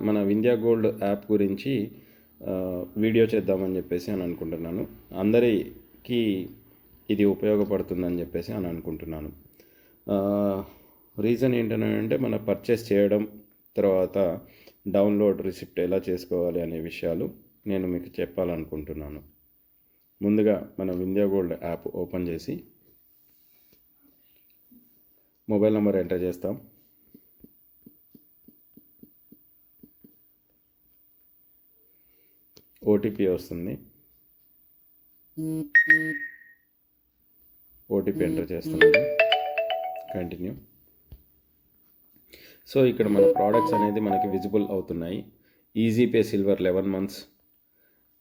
మన Vindhya gold app గురించి video చేద్దామని చెప్పేసి అని అనుకుంటున్నాను. అందరికీ ఇది ఉపయోగపడుతుందని చెప్పేసి అని అనుకుంటున్నాను. రీజన్ ఏంటంటే మన పర్చేస్ చేయడం తర్వాత డౌన్లోడ్ రిసిప్ట్ ఎలా చేసుకోవాలి అనే విషయాలు నేను మీకు చెప్పాలనుకుంటున్నాను. ముందుగా మన వింధ్యా గోల్డ్ యాప్ ఓపెన్ చేసి మొబైల్ నెంబర్ ఎంటర్ చేస్తాం. ఓటీపీ వస్తుంది. ఓటీపీ ఎంటర్ చేస్తున్నాను. కంటిన్యూ. సో ఇక్కడ మన ప్రోడక్ట్స్ అనేది మనకి విజిబుల్ అవుతున్నాయి. Easy pay silver 11 months,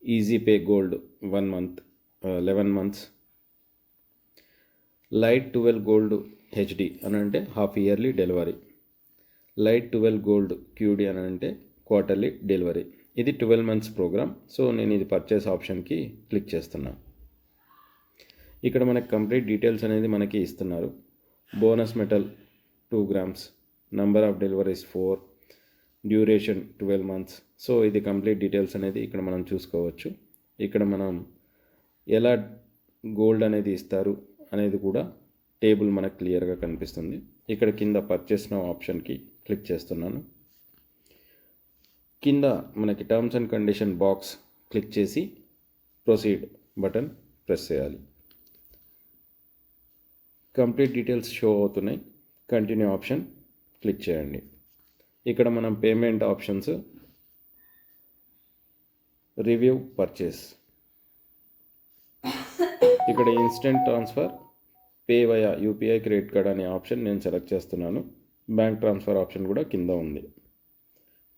easy pay gold 1 month 11 months, light 12 gold HD అని అంటే half yearly delivery, light 12 gold QD అని అంటే క్వార్టర్లీ డెలివరీ. ఇది 12 months ప్రోగ్రామ్. సో నేను ఇది పర్చేస్ ఆప్షన్కి క్లిక్ చేస్తున్నా. ఇక్కడ మనకి కంప్లీట్ డీటెయిల్స్ అనేది మనకి ఇస్తున్నారు. Bonus metal 2 grams, number of deliveries 4, duration 12 months. So ఇది కంప్లీట్ డీటెయిల్స్ అనేది ఇక్కడ మనం చూసుకోవచ్చు. ఇక్కడ మనం ఎలా గోల్డ్ అనేది ఇస్తారు అనేది కూడా టేబుల్ మనకు క్లియర్గా కనిపిస్తుంది. ఇక్కడ కింద పర్చేస్ నౌ ఆప్షన్కి క్లిక్ చేస్తున్నాను. కింద మనకి terms and condition box click చేసి ప్రొసీడ్ బటన్ ప్రెస్ చేయాలి. కంప్లీట్ డీటెయిల్స్ షో అవుతున్నాయి. కంటిన్యూ ఆప్షన్ క్లిక్ చేయండి. ఇక్కడ మనం పేమెంట్ ఆప్షన్స్, రివ్యూ పర్చేస్, ఇక్కడ instant transfer, pay via UPI credit card అనే ఆప్షన్ నేను సెలెక్ట్ చేస్తున్నాను. బ్యాంక్ ట్రాన్స్ఫర్ ఆప్షన్ కూడా కింద ఉంది.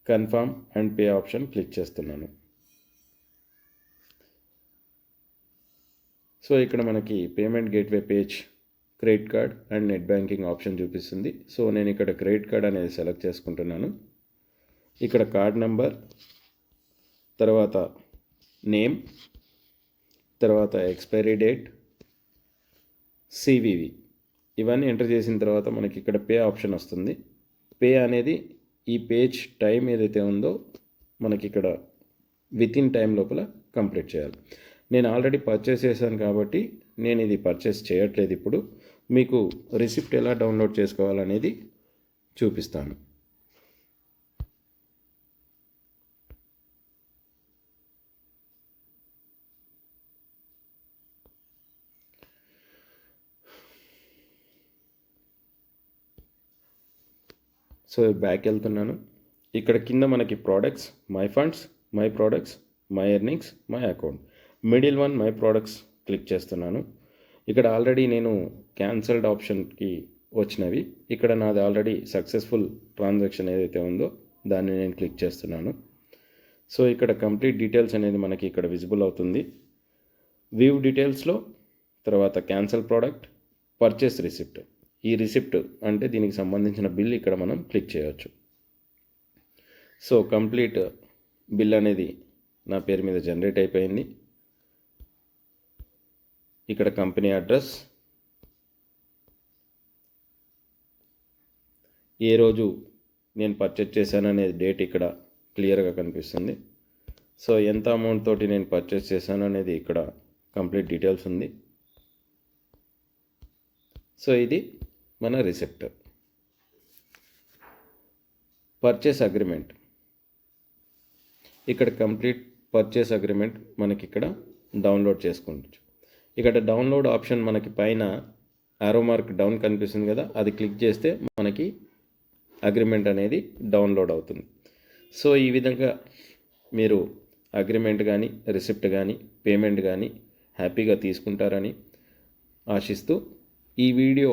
Confirm and pay option click చేస్తున్నాను. సో ఇక్కడ మనకి payment gateway page, credit card and net banking option చూపిస్తుంది. సో నేను ఇక్కడ క్రెడిట్ కార్డ్ అనేది సెలెక్ట్ చేసుకుంటున్నాను. ఇక్కడ కార్డ్ నెంబర్, తర్వాత నేమ్, తర్వాత ఎక్స్పైరీ డేట్, సివివి ఇవన్నీ ఎంటర్ చేసిన తర్వాత మనకి ఇక్కడ పే ఆప్షన్ వస్తుంది. పే అనేది ఈ పేజ్ టైం ఏదైతే ఉందో మనకి ఇక్కడ వితిన్ టైం లోపల కంప్లీట్ చేయాలి. నేను ఆల్రెడీ పర్చేస్ చేశాను కాబట్టి నేను ఇది పర్చేస్ చేయట్లేదు. ఇప్పుడు మీకు రిసిప్ట్ ఎలా డౌన్లోడ్ చేసుకోవాలనేది చూపిస్తాను. సో బ్యాక్ వెళ్తున్నాను. ఇక్కడ కింద మనకి products, my funds, my products, my earnings, my account, middle one my products click చేస్తున్నాను. ఇక్కడ ఆల్రెడీ నేను క్యాన్సల్డ్ ఆప్షన్కి వచ్చినవి. ఇక్కడ నాది ఆల్రెడీ సక్సెస్ఫుల్ ట్రాన్సాక్షన్ ఏదైతే ఉందో దాన్ని నేను క్లిక్ చేస్తున్నాను. సో ఇక్కడ కంప్లీట్ డీటెయిల్స్ అనేది మనకి ఇక్కడ విజిబుల్ అవుతుంది. వ్యూ డీటెయిల్స్లో తర్వాత క్యాన్సల్ ప్రోడక్ట్, పర్చేస్ రిసిప్ట్. ఈ రిసిప్ట్ అంటే దీనికి సంబంధించిన బిల్ ఇక్కడ మనం క్లిక్ చేయవచ్చు. సో కంప్లీట్ బిల్ అనేది నా పేరు మీద జనరేట్ అయిపోయింది. ఇక్కడ కంపెనీ అడ్రస్, ఏ రోజు నేను పర్చేజ్ చేశాను అనే డేట్ ఇక్కడ క్లియర్గా కనిపిస్తుంది. సో ఎంత అమౌంట్ తోటి నేను పర్చేజ్ చేశాను అనేది ఇక్కడ కంప్లీట్ డీటెయిల్స్ ఉంది. సో ఇది మన రిసిప్ట్. పర్చేస్ అగ్రిమెంట్, ఇక్కడ కంప్లీట్ పర్చేస్ అగ్రిమెంట్ మనకి ఇక్కడ డౌన్లోడ్ చేసుకోవచ్చు. ఇక్కడ డౌన్లోడ్ ఆప్షన్ మనకి పైన ఆరో మార్క్ డౌన్ కనిపిస్తుంది కదా, అది క్లిక్ చేస్తే మనకి అగ్రిమెంట్ అనేది డౌన్లోడ్ అవుతుంది. సో ఈ విధంగా మీరు అగ్రిమెంట్ కానీ రిసిప్ట్ కానీ పేమెంట్ కానీ హ్యాపీగా తీసుకుంటారని ఆశిస్తూ ఈ వీడియో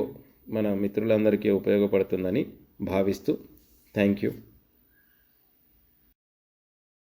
మన మిత్రులందరికీ ఉపయోగపడుతుందని భావిస్తూ థ్యాంక్ యూ.